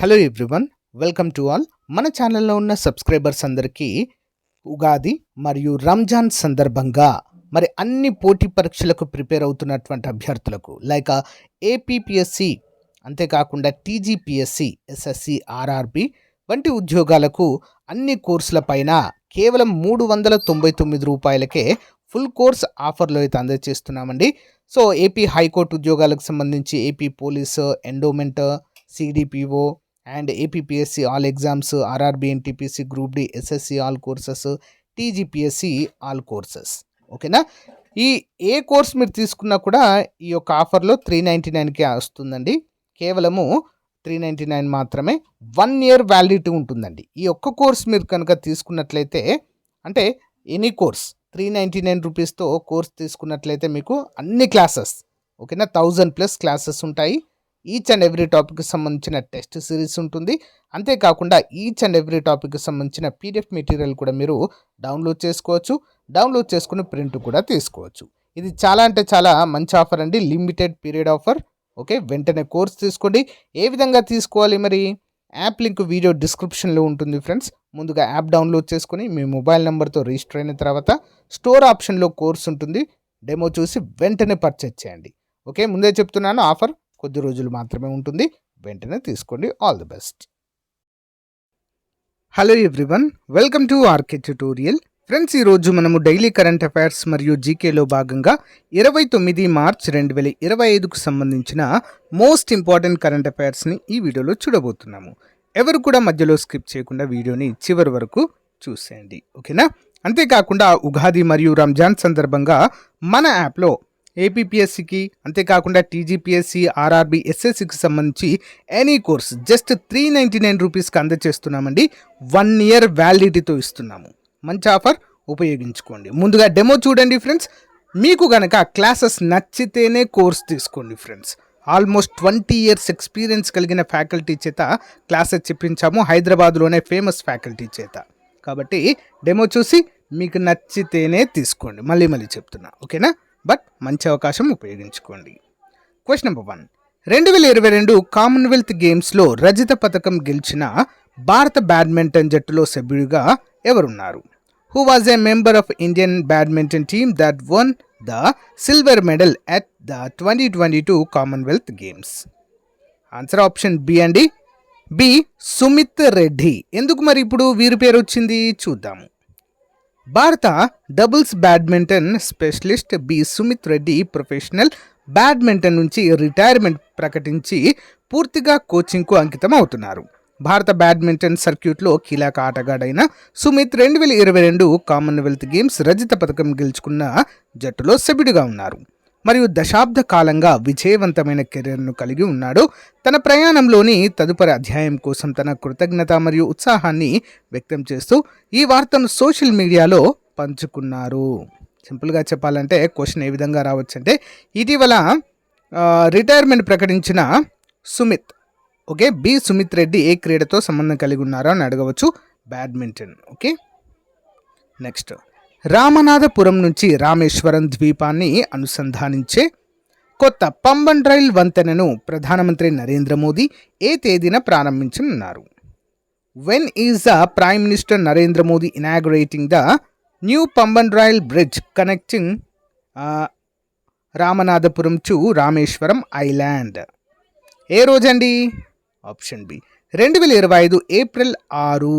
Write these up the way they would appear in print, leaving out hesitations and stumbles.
Hello everyone, welcome to all. మన ఛానల్లో ఉన్న సబ్స్క్రైబర్స్ అందరికీ ఉగాది మరియు రంజాన్ సందర్భంగా మరి అన్ని పోటీ పరీక్షలకు ప్రిపేర్ అవుతున్నటువంటి అభ్యర్థులకు లైక్ ఏపీపీఎస్సి, అంతేకాకుండా టీజీపీఎస్సి, ఎస్ఎస్సి, ఆర్ఆర్బి వంటి ఉద్యోగాలకు అన్ని కోర్సుల పైన కేవలం 399 రూపాయలకే ఫుల్ కోర్స్ ఆఫర్లో అయితే అందజేస్తున్నామండి. సో ఏపీ హైకోర్టు ఉద్యోగాలకు సంబంధించి AP police, endowment, CDPO and APPSC all exams, RRB, NTPC, group D, SSC all courses, TGPSC all courses. ఓకేనా? ఈ ఏ కోర్స్ మీరు తీసుకున్నా కూడా ఈ యొక్క ఆఫర్లో 399కే వస్తుందండి. కేవలము 399 మాత్రమే. 1 ఇయర్ వ్యాలిడిటీ ఉంటుందండి. ఈ ఒక్క కోర్స్ మీరు కనుక తీసుకున్నట్లయితే, అంటే ఎనీ కోర్స్ 399 రూపీస్తో కోర్స్ తీసుకున్నట్లయితే మీకు అన్ని క్లాసెస్, ఓకేనా, 1000+ క్లాసెస్ ఉంటాయి. ఈచ్ అండ్ ఎవ్రీ టాపిక్కి సంబంధించిన టెస్ట్ సిరీస్ ఉంటుంది. అంతేకాకుండా ఈచ్ అండ్ ఎవ్రీ టాపిక్కి సంబంధించిన పీడిఎఫ్ మెటీరియల్ కూడా మీరు డౌన్లోడ్ చేసుకోవచ్చు. డౌన్లోడ్ చేసుకుని ప్రింట్ కూడా తీసుకోవచ్చు. ఇది చాలా అంటే చాలా మంచి ఆఫర్ అండి. Limited period offer. ఓకే, వెంటనే కోర్స్ తీసుకోండి. ఏ విధంగా తీసుకోవాలి మరి? యాప్ లింక్ వీడియో డిస్క్రిప్షన్లో ఉంటుంది ఫ్రెండ్స్. ముందుగా యాప్ డౌన్లోడ్ చేసుకుని మీ మొబైల్ నెంబర్తో రిజిస్టర్ అయిన తర్వాత స్టోర్ ఆప్షన్లో కోర్స్ ఉంటుంది. డెమో చూసి వెంటనే పర్చేజ్ చేయండి. ఓకే, ముందే చెప్తున్నాను, ఆఫర్ కొద్ది రోజులు మాత్రమే ఉంటుంది. వెంటనే తీసుకోండి. All the best. Hello everyone, welcome to RK tutorial. Friends, ఈరోజు మనము డైలీ కరెంట్ అఫైర్స్ మరియు జీకేలో భాగంగా 29 మార్చ్ 2025కు సంబంధించిన మోస్ట్ ఇంపార్టెంట్ కరెంట్ అఫైర్స్ని ఈ వీడియోలో చూడబోతున్నాము. ఎవరు కూడా మధ్యలో స్కిప్ చేయకుండా వీడియోని చివరి వరకు చూసేయండి. ఓకేనా? అంతేకాకుండా ఉగాది మరియు రంజాన్ సందర్భంగా మన యాప్లో ఏపీపీఎస్సికి, అంతేకాకుండా టీజీపీఎస్సి, ఆర్ఆర్బి, ఎస్ఎస్సికి సంబంధించి ఎనీ కోర్స్ జస్ట్ 399 రూపీస్కి అందజేస్తున్నామండి. 1 ఇయర్ వ్యాలిడిటీతో ఇస్తున్నాము. మంచి ఆఫర్, ఉపయోగించుకోండి. ముందుగా డెమో చూడండి ఫ్రెండ్స్. మీకు గనక క్లాసెస్ నచ్చితేనే కోర్స్ తీసుకోండి ఫ్రెండ్స్. ఆల్మోస్ట్ 20 ఇయర్స్ ఎక్స్పీరియన్స్ కలిగిన ఫ్యాకల్టీ చేత క్లాసెస్ చెప్పించాము, హైదరాబాద్లోనే ఫేమస్ ఫ్యాకల్టీ చేత. కాబట్టి డెమో చూసి మీకు నచ్చితేనే తీసుకోండి. మళ్ళీ చెప్తున్నా, ఓకేనా? బట్ మంచి అవకాశం, ఉపయోగించుకోండి. Question number 1. 2022 కామన్వెల్త్ గేమ్స్లో రజత పథకం గెలిచిన భారత బ్యాడ్మింటన్ జట్టులో సభ్యుడిగా ఎవరున్నారు? Who was a member of Indian badminton team that won the silver medal at the 2022 Commonwealth games? Answer option B అండి. బి, సుమిత్ రెడ్డి. ఎందుకు మరి ఇప్పుడు వీరి పేరు వచ్చింది చూద్దాము. భారత doubles badminton specialist B Sumeeth Reddy professional badminton నుంచి రిటైర్మెంట్ ప్రకటించి పూర్తిగా కోచింగ్కు అంకితం అవుతున్నారు. భారత బ్యాడ్మింటన్ సర్క్యూట్లో కీలక ఆటగాడైన సుమిత్ 2022 కామన్వెల్త్ గేమ్స్ రజత పథకం గెలుచుకున్న జట్టులో సభ్యుడిగా ఉన్నారు మరియు దశాబ్ద కాలంగా విజయవంతమైన కెరీర్ను కలిగి ఉన్నాడు. తన ప్రయాణంలోని తదుపరి అధ్యాయం కోసం తన కృతజ్ఞత మరియు ఉత్సాహాన్ని వ్యక్తం చేస్తూ ఈ వార్తను సోషల్ మీడియాలో పంచుకున్నారు. సింపుల్గా చెప్పాలంటే క్వశ్చన్ ఏ విధంగా రావచ్చంటే, ఇటీవల రిటైర్మెంట్ ప్రకటించిన సుమిత్, ఓకే, బి సుమిత్ రెడ్డి ఏ క్రీడతో సంబంధం కలిగి ఉన్నారో అని అడగవచ్చు. బ్యాడ్మింటన్. Okay, next. రామనాథపురం నుంచి రామేశ్వరం ద్వీపాన్ని అనుసంధానించే కొత్త పంబన్ రైల్ వంతెనను ప్రధానమంత్రి నరేంద్ర మోదీ ఏ తేదీన ప్రారంభించనున్నారు? When is the prime minister Narendra Modi inaugurating the new Pamban rail bridge connecting Ramanathapuram to Rameswaram island? ఏ రోజండి? Option B, 2025 April 6.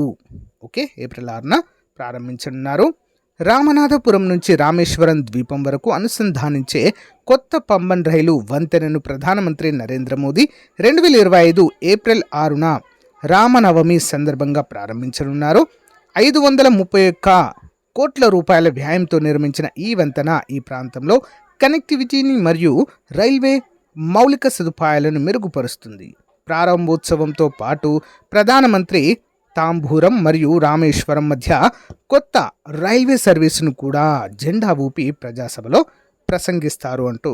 Okay, April 6న ప్రారంభించనున్నారు. రామనాథపురం నుంచి రామేశ్వరం ద్వీపం వరకు అనుసంధానించే కొత్త పంబన్ రైలు వంతెనను ప్రధానమంత్రి నరేంద్ర మోదీ 2025 ఏప్రిల్ 6న రామనవమి సందర్భంగా ప్రారంభించనున్నారు. 531 కోట్ల రూపాయల వ్యయంతో నిర్మించిన ఈ వంతెన ఈ ప్రాంతంలో కనెక్టివిటీని మరియు రైల్వే మౌలిక సదుపాయాలను మెరుగుపరుస్తుంది. ప్రారంభోత్సవంతో పాటు ప్రధానమంత్రి తాంబూరం మరియు రామేశ్వరం మధ్య కొత్త రైల్వే సర్వీసును కూడా జెండా ఊపి ప్రజాసభలో ప్రసంగిస్తారు అంటూ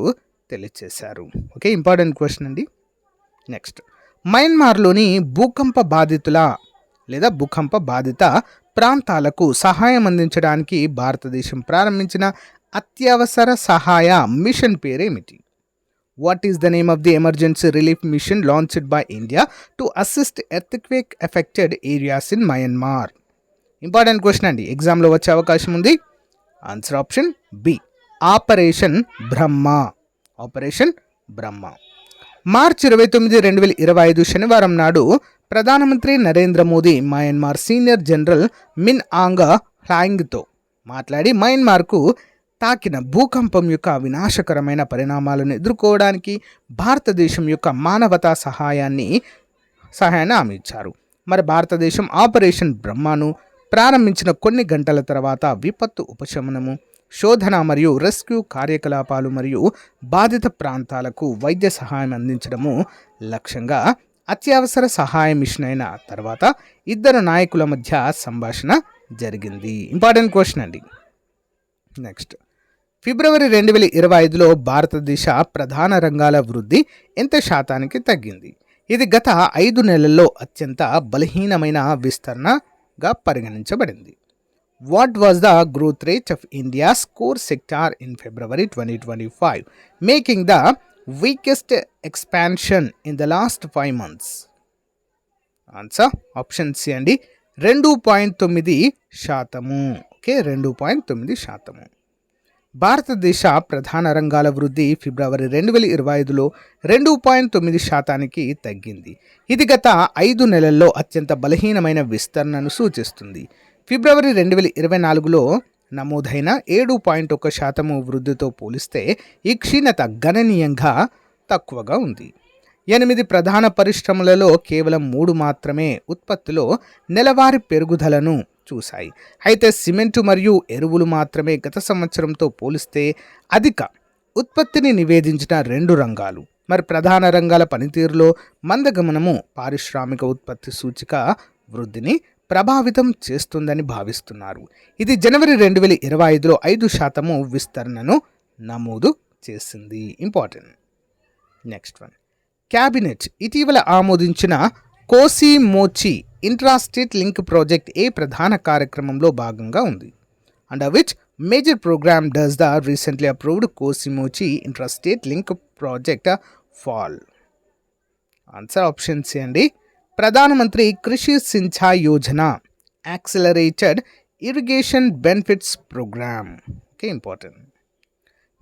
తెలియజేశారు. ఓకే, ఇంపార్టెంట్ క్వశ్చన్ అండి. నెక్స్ట్. మయన్మార్లోని భూకంప బాధిత ప్రాంతాలకు సహాయం అందించడానికి భారతదేశం ప్రారంభించిన అత్యవసర సహాయ మిషన్ పేరేమిటి? What is the name of the emergency relief mission launched by India to assist earthquake affected areas in Myanmar? Important question అండి, ఎగ్జామ్లో వచ్చే అవకాశం ఉంది. Answer option B, operation Brahma. Operation Brahma. March 29, 2025 శనివారం నాడు ప్రధానమంత్రి Narendra Modi Myanmar senior general Min Aung హ్లాంగ్తో మాట్లాడి మయన్మార్కు తాకిన భూకంపం యొక్క వినాశకరమైన పరిణామాలను ఎదుర్కోవడానికి భారతదేశం యొక్క మానవతా సహాయాన్ని హామీ ఇచ్చారు. మరి భారతదేశం ఆపరేషన్ బ్రహ్మను ప్రారంభించిన కొన్ని గంటల తర్వాత విపత్తు ఉపశమనము, శోధన మరియు రెస్క్యూ కార్యకలాపాలు మరియు బాధిత ప్రాంతాలకు వైద్య సహాయం అందించడము లక్ష్యంగా అత్యవసర సహాయ మిషన్ అయిన తర్వాత ఇద్దరు నాయకుల మధ్య సంభాషణ జరిగింది. ఇంపార్టెంట్ క్వశ్చన్ అండి. నెక్స్ట్, ఫిబ్రవరి 2025లో భారతదేశ ప్రధాన రంగాల వృద్ధి ఎంత శాతానికి తగ్గింది? ఇది గత 5 నెలల్లో అత్యంత బలహీనమైన విస్తరణగా పరిగణించబడింది. What was the growth rate of India's core sector in February 2025, making the weakest expansion in the last 5 months? Answer option C అండి, 2.9%. ఓకే, 2.9%. భారతదేశ ప్రధాన రంగాల వృద్ధి ఫిబ్రవరి 2025లో 2.9%కి తగ్గింది. ఇది గత 5 నెలల్లో అత్యంత బలహీనమైన విస్తరణను సూచిస్తుంది. ఫిబ్రవరి 2024లో నమోదైన 7.1% వృద్ధితో పోలిస్తే ఈ క్షీణత గణనీయంగా తక్కువగా ఉంది. 8 ప్రధాన పరిశ్రమలలో కేవలం 3 మాత్రమే ఉత్పత్తిలో నెలవారీ పెరుగుదలను చూశాయి. అయితే సిమెంటు మరియు ఎరువులు మాత్రమే గత సంవత్సరంతో పోలిస్తే అధిక ఉత్పత్తిని నివేదించిన 2 రంగాలు. మరి ప్రధాన రంగాల పనితీరులో మందగమనము పారిశ్రామిక ఉత్పత్తి సూచిక వృద్ధిని ప్రభావితం చేస్తుందని భావిస్తున్నారు. ఇది జనవరి 2025లో 5% విస్తరణను నమోదు చేసింది. ఇంపార్టెంట్. నెక్స్ట్ వన్, క్యాబినెట్ ఇటీవల ఆమోదించిన కోసి మోచి ఇంట్రాస్టేట్ లింక్ ప్రాజెక్ట్ ఏ ప్రధాన కార్యక్రమంలో భాగంగా ఉంది? Under which major programme does the recently approved కోసిమోచి intrastate link project fall? Answer option C అండి, ప్రధానమంత్రి కృషి Sinchai Yojana accelerated irrigation benefits programme. Okay, important.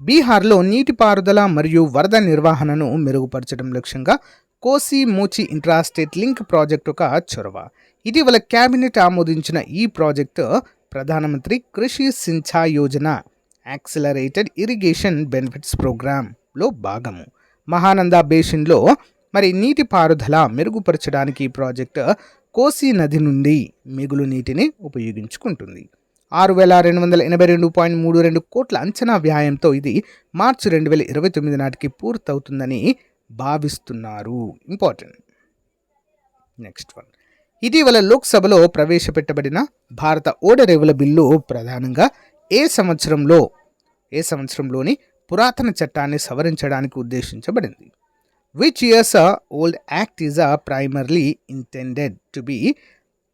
బీహార్లో నీటిపారుదల మరియు వరద నిర్వహణను మెరుగుపరచడం లక్ష్యంగా కోసి మోచి ఇంట్రాస్టేట్ లింక్ ప్రాజెక్ట్ ఒక చొరవ. ఇటీవల క్యాబినెట్ ఆమోదించిన ఈ ప్రాజెక్టు ప్రధానమంత్రి కృషి Sinchai Yojana accelerated irrigation benefits ప్రోగ్రాంలో భాగము. మహానందా బేసిన్లో మరి నీటిపారుదల మెరుగుపరచడానికి ఈ ప్రాజెక్టు కోసి నది నుండి మిగులు నీటిని ఉపయోగించుకుంటుంది. 6,282.32 కోట్ల అంచనా వ్యయంతో ఇది మార్చి 2029 నాటికి పూర్తవుతుందని భావిస్తున్నారు. ఇంపార్టెంట్. నెక్స్ట్ వన్, ఇటీవల లోక్సభలో ప్రవేశపెట్టబడిన భారత ఓడరేవుల బిల్లు ప్రధానంగా ఏ సంవత్సరంలోని పురాతన చట్టాన్ని సవరించడానికి ఉద్దేశించబడింది? Which years old act is primarily intended to be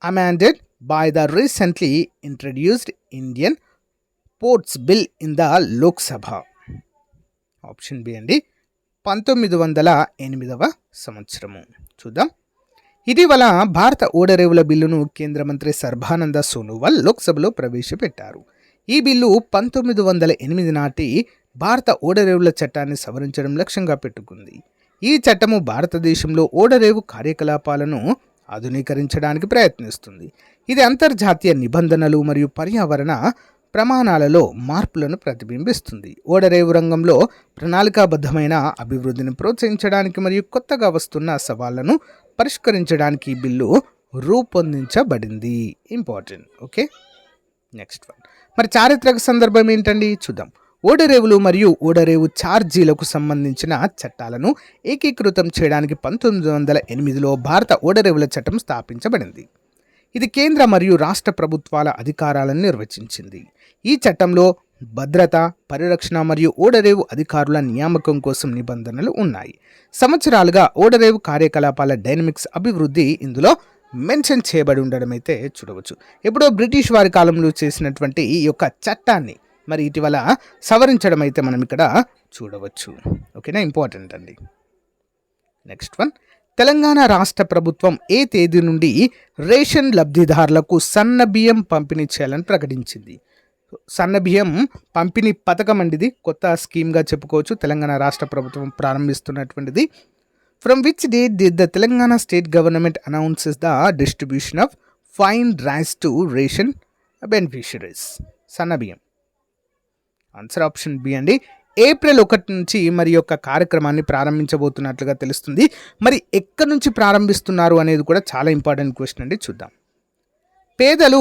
amended by the recently introduced Indian Ports Bill in the Lok Sabha? Option B అండి, 1908వ సంవత్సరము. చూద్దాం. ఇటీవల భారత ఓడరేవుల బిల్లును కేంద్ర మంత్రి సర్బానంద సోనోవాల్ లోక్సభలో ప్రవేశపెట్టారు. ఈ బిల్లు 1908 నాటి భారత ఓడరేవుల చట్టాన్ని సవరించడం లక్ష్యంగా పెట్టుకుంది. ఈ చట్టము భారతదేశంలో ఓడరేవు కార్యకలాపాలను ఆధునీకరించడానికి ప్రయత్నిస్తుంది. ఇది అంతర్జాతీయ నిబంధనలు మరియు పర్యావరణ ప్రమాణాలలో మార్పులను ప్రతిబింబిస్తుంది. ఓడరేవు రంగంలో ప్రణాళికాబద్ధమైన అభివృద్ధిని ప్రోత్సహించడానికి మరియు కొత్తగా వస్తున్న సవాళ్లను పరిష్కరించడానికి ఈ బిల్లు రూపొందించబడింది. ఇంపార్టెంట్. Okay, next one. మరి చారిత్రక సందర్భం ఏంటండి? చూద్దాం. ఓడరేవులు మరియు ఓడరేవు ఛార్జీలకు సంబంధించిన చట్టాలను ఏకీకృతం చేయడానికి 1908లో భారత ఓడరేవుల చట్టం స్థాపించబడింది. ఇది కేంద్ర మరియు రాష్ట్ర ప్రభుత్వాల అధికారాలను నిర్వచించింది. ఈ చట్టంలో భద్రత, పరిరక్షణ మరియు ఓడరేవు అధికారుల నియామకం కోసం నిబంధనలు ఉన్నాయి. సంవత్సరాలుగా ఓడరేవు కార్యకలాపాల డైనమిక్స్ అభివృద్ధి ఇందులో మెన్షన్ చేయబడి ఉండడం అయితే చూడవచ్చు. ఎప్పుడో బ్రిటిష్ వారి కాలంలో చేసినటువంటి ఈ యొక్క చట్టాన్ని మరి ఇటీవల సవరించడం అయితే మనం ఇక్కడ చూడవచ్చు. ఓకే. ఓకేనా, ఇంపార్టెంట్ అండి. నెక్స్ట్ వన్, తెలంగాణ రాష్ట్ర ప్రభుత్వం ఏ తేదీ నుండి రేషన్ లబ్ధిదారులకు సన్న బియ్యం పంపిణీ చేయాలని ప్రకటించింది? సన్న బియ్యం పంపిణీ పథకం అండి, ఇది కొత్త స్కీమ్గా చెప్పుకోవచ్చు, తెలంగాణ రాష్ట్ర ప్రభుత్వం ప్రారంభిస్తున్నటువంటిది. From which date did the Telangana state government announces the distribution of fine rice to ration beneficiaries? సన్న బియ్యం ఆన్సర్ ఆప్షన్ బి అండి. ఏప్రిల్ 1 నుంచి మరి యొక్క కార్యక్రమాన్ని ప్రారంభించబోతున్నట్లుగా తెలుస్తుంది. మరి ఎక్కడి నుంచి ప్రారంభిస్తున్నారు అనేది కూడా చాలా ఇంపార్టెంట్ క్వశ్చన్ అండి, చూద్దాం. పేదలు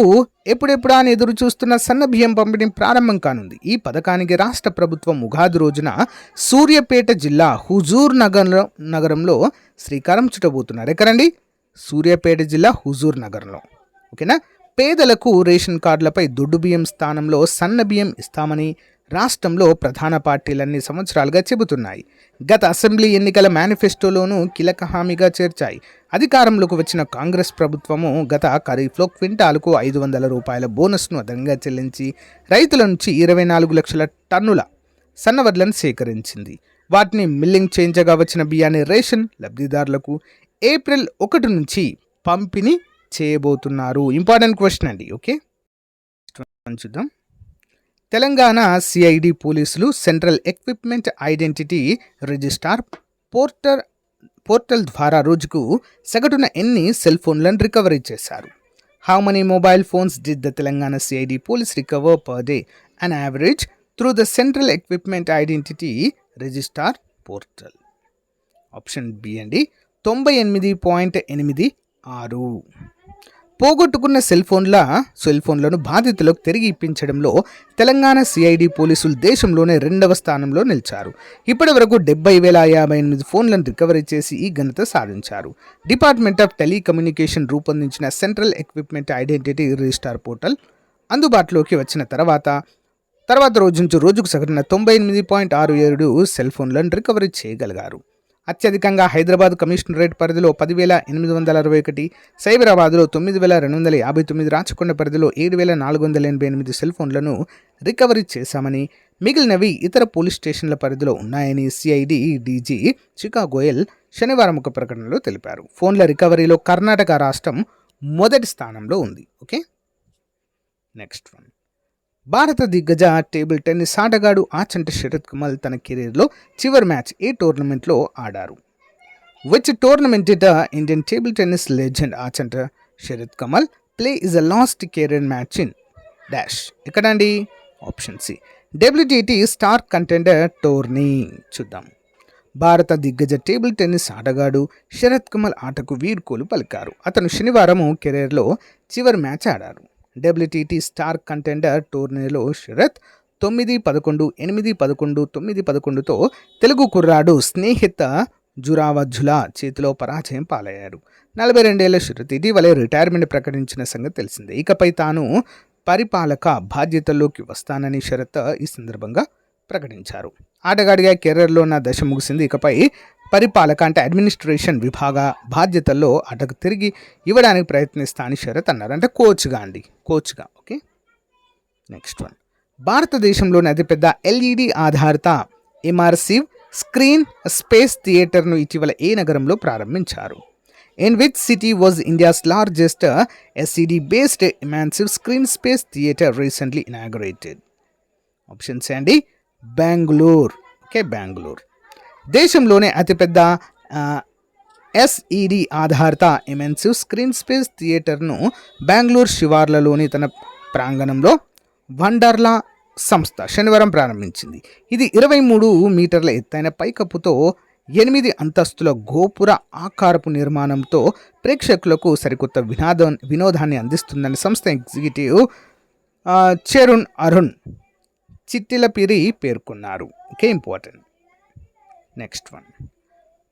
ఎప్పుడెప్పుడా అని ఎదురు చూస్తున్న సన్న బియ్యం పంపిణీ ప్రారంభం కానుంది. ఈ పథకానికి రాష్ట్ర ప్రభుత్వం ఉగాది రోజున సూర్యాపేట జిల్లా హుజూర్ నగరంలో శ్రీకారం చుట్టబోతున్నారు. ఎక్కడండి? సూర్యాపేట జిల్లా హుజూర్ నగరంలో. ఓకేనా. పేదలకు రేషన్ కార్డులపై దొడ్డు బియ్యం స్థానంలో సన్న బియ్యం ఇస్తామని రాష్ట్రంలో ప్రధాన పార్టీలన్నీ సంవత్సరాలుగా చెబుతున్నాయి. గత అసెంబ్లీ ఎన్నికల మేనిఫెస్టోలోనూ కీలక హామీగా చేర్చాయి. అధికారంలోకి వచ్చిన కాంగ్రెస్ ప్రభుత్వము గత ఖరీఫ్లో క్వింటాలకు 500 రూపాయల బోనస్ను అదనంగా చెల్లించి రైతుల నుంచి 24 లక్షల టన్నుల సన్నవడ్లను సేకరించింది. వాటిని మిల్లింగ్ చేయించగా వచ్చిన బియ్యాన్ని రేషన్ లబ్ధిదారులకు ఏప్రిల్ 1 నుంచి పంపిణీ చేయబోతున్నారు. ఇంపార్టెంట్ క్వశ్చన్ అండి. ఓకే, చూద్దాం. తెలంగాణ సిఐడి పోలీసులు central equipment identity registrar portal ద్వారా రోజుకు సగటున ఎన్ని సెల్ ఫోన్లను రికవరీ చేశారు? How many mobile phones did the Telangana CID police recover per day on average through the central equipment identity registrar portal? Option B అండి, 98.86. పోగొట్టుకున్న సెల్ ఫోన్లను బాధితులకు తిరిగి ఇప్పించడంలో తెలంగాణ సిఐడి పోలీసులు దేశంలోనే 2వ స్థానంలో నిలిచారు. ఇప్పటి వరకు 70,058 ఫోన్లను రికవరీ చేసి ఈ ఘనత సాధించారు. డిపార్ట్మెంట్ ఆఫ్ టెలికమ్యూనికేషన్ రూపొందించిన central equipment identity registrar portal అందుబాటులోకి వచ్చిన తర్వాత రోజు నుంచి రోజుకు సగటున 98.67 సెల్ ఫోన్లను రికవరీ చేయగలిగారు. అత్యధికంగా హైదరాబాద్ కమిషనరేట్ పరిధిలో 10,861, సైబరాబాద్లో 9,259, రాచకొండ పరిధిలో 7,488 సెల్ ఫోన్లను రికవరీ చేశామని, మిగిలినవి ఇతర పోలీస్ స్టేషన్ల పరిధిలో ఉన్నాయని సిఐడి డీజీ చికా గోయల్ శనివారం ఒక ప్రకటనలో తెలిపారు. ఫోన్ల రికవరీలో కర్ణాటక రాష్ట్రం మొదటి స్థానంలో ఉంది. Okay, next one. భారత దిగ్గజ టేబుల్ టెన్నిస్ ఆటగాడు ఆచంట శరత్ కమల్ తన కెరీర్లో చివరి మ్యాచ్ ఏ టోర్నమెంట్లో ఆడారు? Which tournament the Indian table tennis legend Achanta Sharath Kamal play is a last career match in dash? ఎక్కడండి? Option C, WTT star contender tourney. చూద్దాం. భారత దిగ్గజ టేబుల్ టెన్నిస్ ఆటగాడు శరత్ కమల్ ఆటకు వీడ్కోలు పలికారు. అతను శనివారం కెరీర్లో చివరి మ్యాచ్ ఆడారు. డబ్ల్యూటీటీ స్టార్ కంటెండర్ టోర్నీలో శరత్ 9-11, 8-11, 9-11తో తెలుగు కుర్రాడు స్నేహిత జురావజ్జులా చేతిలో పరాజయం పాలయ్యారు. 42 ఏళ్ల శరత్ ఇటీవలే రిటైర్మెంట్ ప్రకటించిన సంగతి తెలిసిందే. ఇకపై తాను పరిపాలక బాధ్యతల్లోకి వస్తానని శరత్ ఈ సందర్భంగా ప్రకటించారు. ఆటగాడిగా కెరీర్లో నా దశ ముగిసింది. ఇకపై పరిపాలక అంటే అడ్మినిస్ట్రేషన్ విభాగ బాధ్యతల్లో అటకు తిరిగి ఇవ్వడానికి ప్రయత్నిస్తా అని శరత్ అన్నారు. అంటే కోచ్గా. Okay, next one. భారతదేశంలోని అతిపెద్ద ఎల్ఈడి ఆధారిత ఇమర్సివ్ స్క్రీన్ స్పేస్ థియేటర్ను ఇటీవల ఏ నగరంలో ప్రారంభించారు? In which city was India's largest SED based immersive screen space theatre recently inaugurated? Option C అండి, బెంగళూరు. ఓకే, బెంగళూరు. దేశంలోనే అతిపెద్ద ఎస్ఈడి ఆధారిత ఇమెన్సివ్ స్క్రీన్ స్పేస్ థియేటర్ను బెంగళూరు శివార్లలోని తన ప్రాంగణంలో వండర్లా సంస్థ శనివారం ప్రారంభించింది. ఇది 23 మీటర్ల ఎత్తైన పైకప్పుతో 8 అంతస్తుల గోపుర ఆకారపు నిర్మాణంతో ప్రేక్షకులకు సరికొత్త వినోదాన్ని అందిస్తుందని సంస్థ ఎగ్జిక్యూటివ్ చెరుణ్ అరుణ్ చిట్టిలపిరి పేర్కొన్నారు. Okay, important. Next one.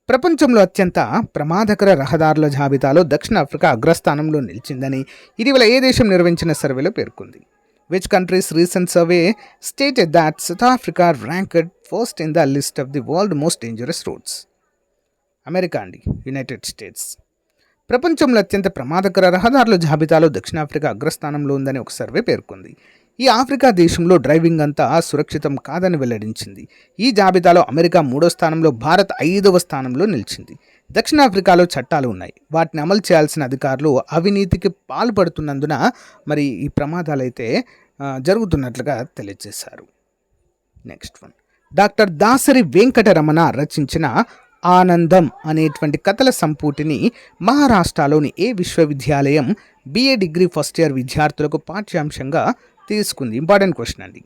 ప్రపంచంలో అత్యంత ప్రమాదకర రహదారుల జాబితాలో దక్షిణాఫ్రికా అగ్రస్థానంలో నిలిచిందని ఇటీవల ఏ దేశం నిర్వహించిన సర్వేలో పేర్కొంది? Which countries recent survey stated that south Africa ranked first in the list of the world most dangerous roads? America అండి, యునైటెడ్ స్టేట్స్. ప్రపంచంలో అత్యంత ప్రమాదకర రహదారుల జాబితాలో దక్షిణాఫ్రికా అగ్రస్థానంలో ఉందని ఒక సర్వే పేర్కొంది. ఈ ఆఫ్రికా దేశంలో డ్రైవింగ్ అంతా సురక్షితం కాదని వెల్లడించింది. ఈ జాబితాలో అమెరికా 3వ స్థానంలో, భారత్ 5వ స్థానంలో నిలిచింది. దక్షిణాఫ్రికాలో చట్టాలు ఉన్నాయి, వాటిని అమలు చేయాల్సిన అధికారులు అవినీతికి పాల్పడుతున్నందున మరి ఈ ప్రమాదాలు అయితే జరుగుతున్నట్లుగా తెలియజేశారు. Next one, doctor Dasari Venkataramana రచించిన ఆనందం అనేటువంటి కథల సంపుటిని మహారాష్ట్రలోని ఏ విశ్వవిద్యాలయం BA డిగ్రీ ఫస్ట్ ఇయర్ విద్యార్థులకు పాఠ్యాంశంగా తీసుకుంది? ఇంపార్టెంట్ క్వశ్చన్ అండి.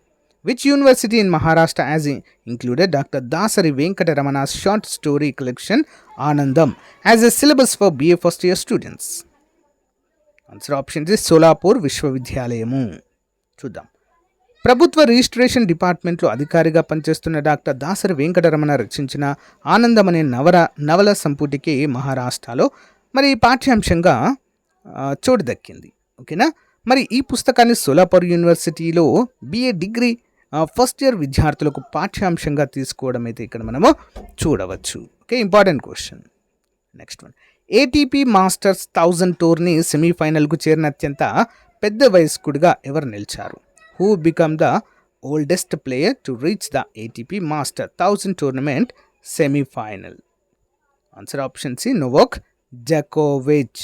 Which university in Maharashtra has included doctor Dasari వెంకటరమణ's short story collection Anandam as a syllabus for BA first year students? Answer option C Solapur విశ్వవిద్యాలయము. చూద్దాం. ప్రభుత్వ రిజిస్ట్రేషన్ డిపార్ట్మెంట్లో అధికారిగా పనిచేస్తున్న డాక్టర్ దాసరి వెంకటరమణ రచించిన ఆనందం అనే నవల సంపుటికి మహారాష్ట్రలో మరి పాఠ్యాంశంగా చోటు దక్కింది. ఓకేనా. మరి ఈ పుస్తకాన్ని సోలాపూర్ యూనివర్సిటీలో BA డిగ్రీ ఫస్ట్ ఇయర్ విద్యార్థులకు పాఠ్యాంశంగా తీసుకోవడం అయితే ఇక్కడ మనము చూడవచ్చు. Okay, important question. Next one, ATP masters 1000 tourney సెమీఫైనల్కు చేరిన అత్యంత పెద్ద వయస్కుడిగా ఎవరు నిలిచారు? Who become the oldest player to reach the ATP Master 1000 tournament semi-final? Answer option C, Novak Djokovic.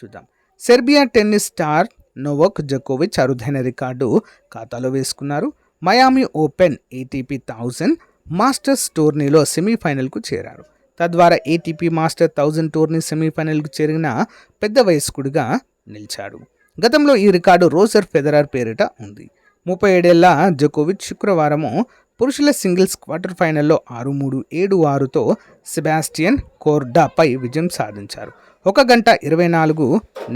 చూద్దాం. సెర్బియా టెన్నిస్ స్టార్ నోవాక్ జోకోవిచ్ అరుదైన రికార్డు ఖాతాలో వేసుకున్నారు. మయామి ఓపెన్ ATP 1000 మాస్టర్స్ టోర్నీలో సెమీఫైనల్కు చేరారు. తద్వారా ATP మాస్టర్ 1000 టోర్నీ సెమీఫైనల్కు చేరిన పెద్ద వయస్కుడిగా నిలిచాడు. గతంలో ఈ రికార్డు రోజర్ ఫెదరర్ పేరిట ఉంది. 37 ఏళ్ల జోకోవిచ్ శుక్రవారము పురుషుల సింగిల్స్ క్వార్టర్ ఫైనల్లో 6-3, 7-6తో సెబాస్టియన్ కోర్డాపై విజయం సాధించారు. 1 గంట 24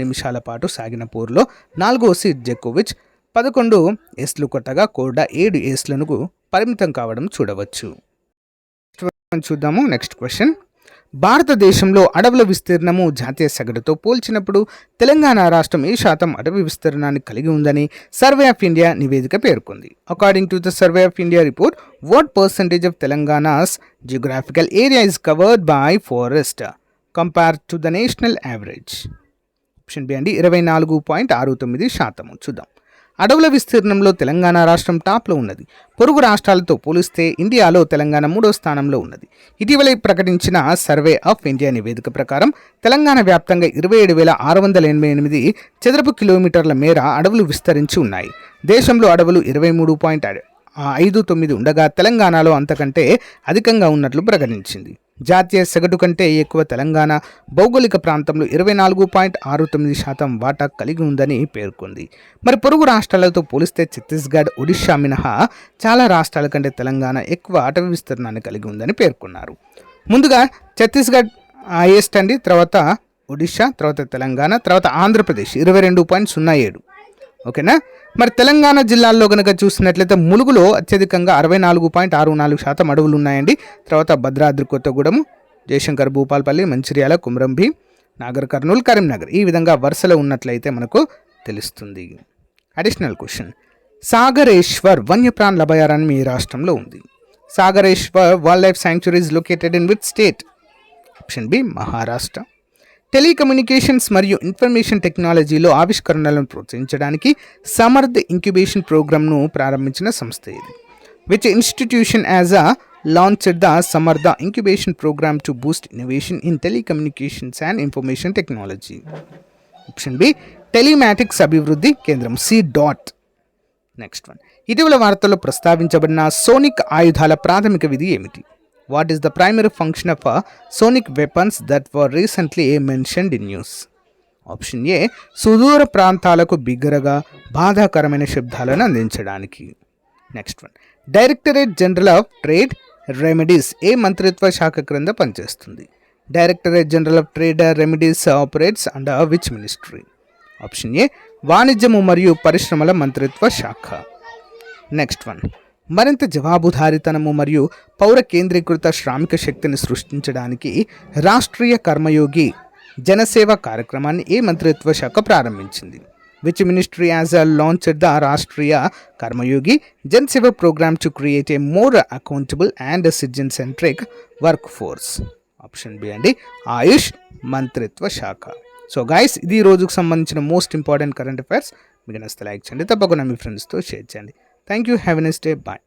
నిమిషాల పాటు సాగిన పోరులో 4వ సీడ్ జోకోవిచ్ 11 ఏస్లు కొట్టగా కోర్డా 7 ఏస్లకు పరిమితం కావడం చూడవచ్చు. చూద్దాము. నెక్స్ట్ క్వశ్చన్, భారతదేశంలో అడవుల విస్తీర్ణము జాతీయ సగటుతో పోల్చినప్పుడు తెలంగాణ రాష్ట్రం ఏ శాతం అటవీ విస్తీర్ణాన్ని కలిగి ఉందని సర్వే ఆఫ్ ఇండియా నివేదిక పేర్కొంది? According to the survey of India report, what percentage of Telangana's geographical area is covered by forest compared to the national average? Option B అండి 24.69%. చూద్దాం. అడవుల విస్తీర్ణంలో తెలంగాణ రాష్ట్రం టాప్లో ఉన్నది. పొరుగు రాష్ట్రాలతో పోలిస్తే ఇండియాలో తెలంగాణ 3వ స్థానంలో ఉన్నది. ఇటీవల ప్రకటించిన సర్వే ఆఫ్ ఇండియా నివేదిక ప్రకారం తెలంగాణ వ్యాప్తంగా 27,688 చదరపు కిలోమీటర్ల మేర అడవులు విస్తరించి ఉన్నాయి. దేశంలో అడవులు 23.59 ఉండగా తెలంగాణలో అంతకంటే అధికంగా ఉన్నట్లు ప్రకటించింది. జాతీయ సగటు కంటే ఎక్కువ తెలంగాణ భౌగోళిక ప్రాంతంలో 24.69% వాటా కలిగి ఉందని పేర్కొంది. మరి పొరుగు రాష్ట్రాలతో పోలిస్తే ఛత్తీస్గఢ్, ఒడిషా మినహా చాలా రాష్ట్రాల కంటే తెలంగాణ ఎక్కువ అటవీ విస్తీర్ణాన్ని కలిగి ఉందని పేర్కొన్నారు. ముందుగా ఛత్తీస్గఢ్ హైయెస్ట్ అండి, తర్వాత ఒడిషా, తర్వాత తెలంగాణ, తర్వాత ఆంధ్రప్రదేశ్ 22.07. ఓకేనా. మరి తెలంగాణ జిల్లాల్లో కనుక చూసినట్లయితే ములుగులో అత్యధికంగా 64.64% అడవులు ఉన్నాయండి. తర్వాత భద్రాద్రి కొత్తగూడెం, జయశంకర్ భూపాల్పల్లి, మంచిర్యాల, కుమ్రంభీం, నాగర్ కర్నూలు, కరీంనగర్ ఈ విధంగా వరుసలో ఉన్నట్లయితే మనకు తెలుస్తుంది. అడిషనల్ క్వశ్చన్, సాగరేశ్వర్ వన్యప్రాణుల అభయారణ్యం ఈ రాష్ట్రంలో ఉంది? Sagareshwar wild life sanctuary is located in which state? Option B Maharashtra. Telecommunications మరియు ఇన్ఫర్మేషన్ టెక్నాలజీలో ఆవిష్కరణలను ప్రోత్సహించడానికి సమర్థ్ ఇంక్యుబేషన్ ప్రోగ్రామ్ను ప్రారంభించిన సంస్థ ఇది? Which institution has launched the Samartha Incubation Program to boost innovation in telecommunications and information technology? Option B, Telematics అభివృద్ధి కేంద్రం C. నెక్స్ట్ వన్, ఇటీవల వార్తల్లో ప్రస్తావించబడిన సోనిక్ ఆయుధాల ప్రాథమిక విధి ఏమిటి? What is the primary function of sonic weapons that were recently mentioned in news? Option A, సుదూర ప్రాంతాలకు బిగ్గరగా బాధాకరమైన శబ్దాలను అందించడానికి. Next one, directorate general of trade remedies ఏ మంత్రిత్వ శాఖ క్రింద పనిచేస్తుంది? Directorate general of trade remedies operates under which ministry? Option A, వాణిజ్యము మరియు పరిశ్రమల మంత్రిత్వ శాఖ. నెక్స్ట్ వన్, మరింత జవాబుదారీతనము మరియు పౌర కేంద్రీకృత శ్రామిక శక్తిని సృష్టించడానికి రాష్ట్రీయ కర్మయోగి జనసేవ కార్యక్రమాన్ని ఏ మంత్రిత్వ శాఖ ప్రారంభించింది? Which ministry has launched the Rashtriya Karmayogi Janseva programme to create a more accountable and citizen centric work force? Option B అండి, ఆయుష్ మంత్రిత్వ శాఖ. సో గైస్, ఇది ఈ రోజుకు సంబంధించిన మోస్ట్ ఇంపార్టెంట్ కరెంట్ అఫైర్స్. మీకు నచ్చితే లైక్ చేయండి, తప్పకుండా మీ ఫ్రెండ్స్తో షేర్ చేయండి. Thank you, have a nice day, bye.